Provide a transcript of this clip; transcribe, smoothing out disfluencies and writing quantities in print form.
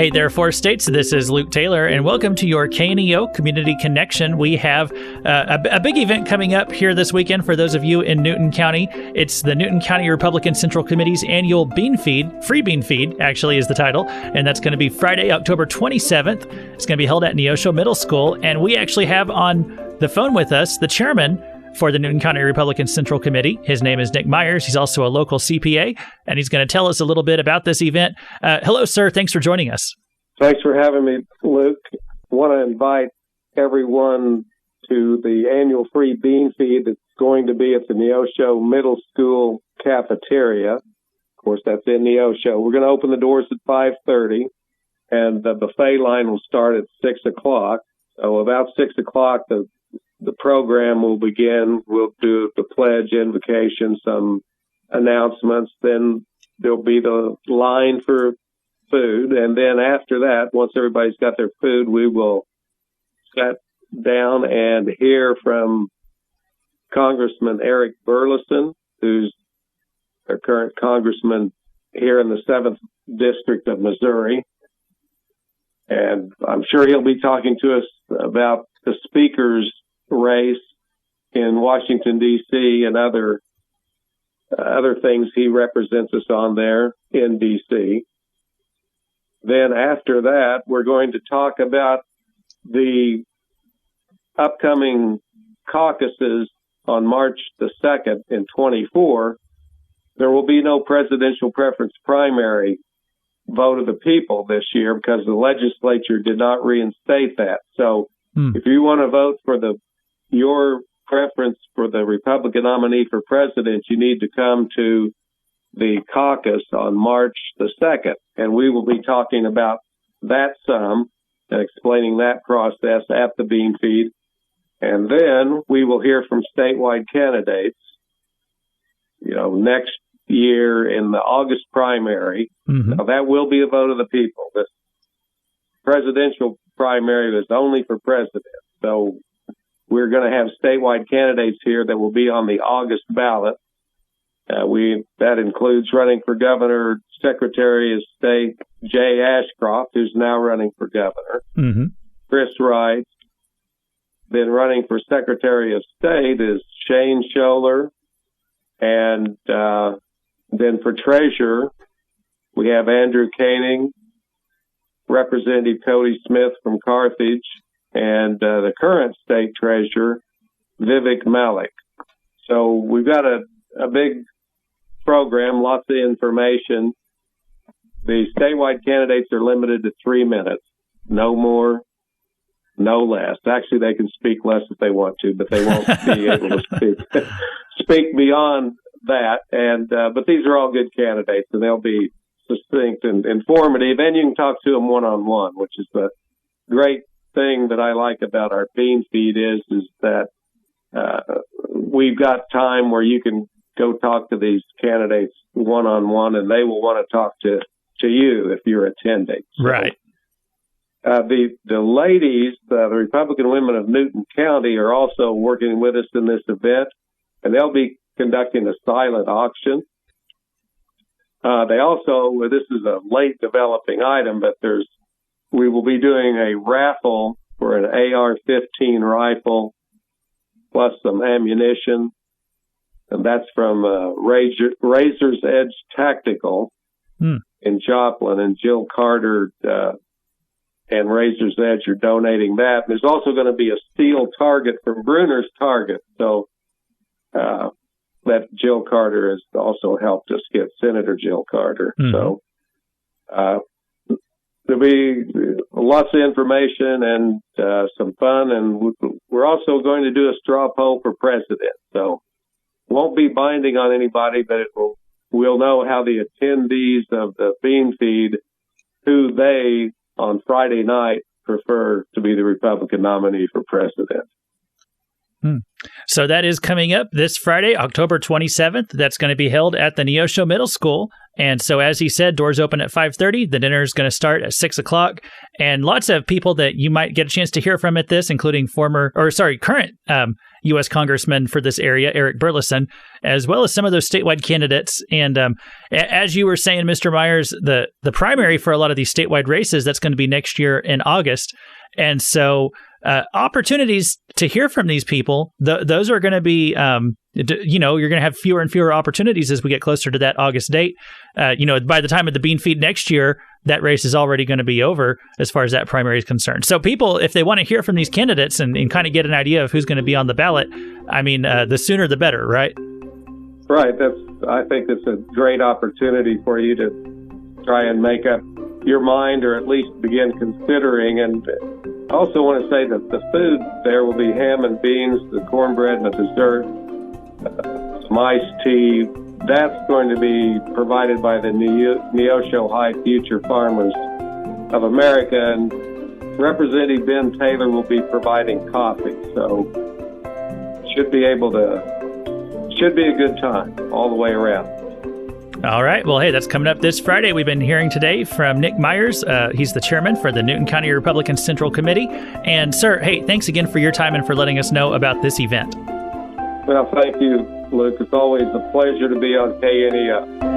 Hey there, Four States. This is Luke Taylor, and welcome to your KNEO Community Connection. We have a big event coming up here this weekend for those of you in Newton County. It's the Newton County Republican Central Committee's annual Bean Feed. Free Bean Feed, actually, is the title, and that's going to be Friday, October 27th. It's going to be held at Neosho Middle School, and we actually have on the phone with us the chairman for the Newton County Republican Central Committee. His name is Nick Myers. He's also a local CPA, and he's going to tell us a little bit about this event. Hello, sir. Thanks for joining us. Thanks for having me, Luke. I want to invite everyone to the annual free bean feed that's going to be at the Neosho Middle School cafeteria. Of course, that's in Neosho. We're going to open the doors at 5:30, and the buffet line will start at 6 o'clock. So about 6 o'clock, the program will begin. We'll do the pledge, invocation, some announcements. Then there'll be the line for food. And then after that, once everybody's got their food, we will sit down and hear from Congressman Eric Burleson, who's our current congressman here in the 7th District of Missouri. And I'm sure he'll be talking to us about the speaker's race in Washington, D.C. and other things he represents us on there in D.C. Then after that, we're going to talk about the upcoming caucuses on March the 2nd in 24. There will be no presidential preference primary vote of the people this year because the legislature did not reinstate that. So if you want to vote for your preference for the Republican nominee for president, you need to come to the caucus on March the 2nd. And we will be talking about that some and explaining that process at the bean feed. And then we will hear from statewide candidates, next year in the August primary. Mm-hmm. Now, that will be a vote of the people. The presidential primary is only for president. So we're going to have statewide candidates here that will be on the August ballot. That includes running for governor, Secretary of State Jay Ashcroft, who's now running for governor, mm-hmm. Chris Wright. Then running for Secretary of State is Shane Scholler. And then for treasurer, we have Andrew Koenig, Representative Cody Smith from Carthage, and the current state treasurer, Vivek Malik. So we've got a big program, lots of information. The statewide candidates are limited to 3 minutes, no more, no less. Actually, they can speak less if they want to, but they won't be able to speak beyond that. And but these are all good candidates, and they'll be succinct and informative, and you can talk to them one-on-one, which is the great thing that I like about our bean feed is that we've got time where you can go talk to these candidates one-on-one, and they will want to talk to you if you're attending. So, right. The ladies, the Republican women of Newton County, are also working with us in this event, and they'll be conducting a silent auction. They also, this is a late developing item, but we will be doing a raffle for an AR-15 rifle plus some ammunition, and that's from Razor's Edge Tactical in Joplin, and Jill Carter and Razor's Edge are donating that. There's also going to be a steel target from Bruner's Target, so that Jill Carter has also helped us get, Senator Jill Carter. Mm-hmm. So there'll be lots of information and some fun, and we're also going to do a straw poll for president. So won't be binding on anybody, but we'll know how the attendees of the bean feed, who they on Friday night prefer to be the Republican nominee for president. So that is coming up this Friday, October 27th. That's going to be held at the Neosho Middle School. And so, as he said, doors open at 5:30. The dinner is going to start at 6 o'clock. And lots of people that you might get a chance to hear from at this, including current U.S. Congressman for this area, Eric Burleson, as well as some of those statewide candidates. And as you were saying, Mr. Myers, the primary for a lot of these statewide races, that's going to be next year in August. And so opportunities to hear from these people, those are going to be, you're going to have fewer and fewer opportunities as we get closer to that August date. By the time of the bean feed next year, that race is already going to be over as far as that primary is concerned. So people, if they want to hear from these candidates and kind of get an idea of who's going to be on the ballot, the sooner the better, right? Right. I think it's a great opportunity for you to try and make up your mind, or at least begin considering. And I also want to say that the food there will be ham and beans, the cornbread and a dessert, some iced tea. That's going to be provided by the Neosho High Future Farmers of America, and Representative Ben Taylor will be providing coffee. So should be a good time all the way around. All right. Well, hey, that's coming up this Friday. We've been hearing today from Nick Myers. He's the chairman for the Newton County Republican Central Committee. And, sir, hey, thanks again for your time and for letting us know about this event. Well, thank you, Luke. It's always a pleasure to be on KNEO.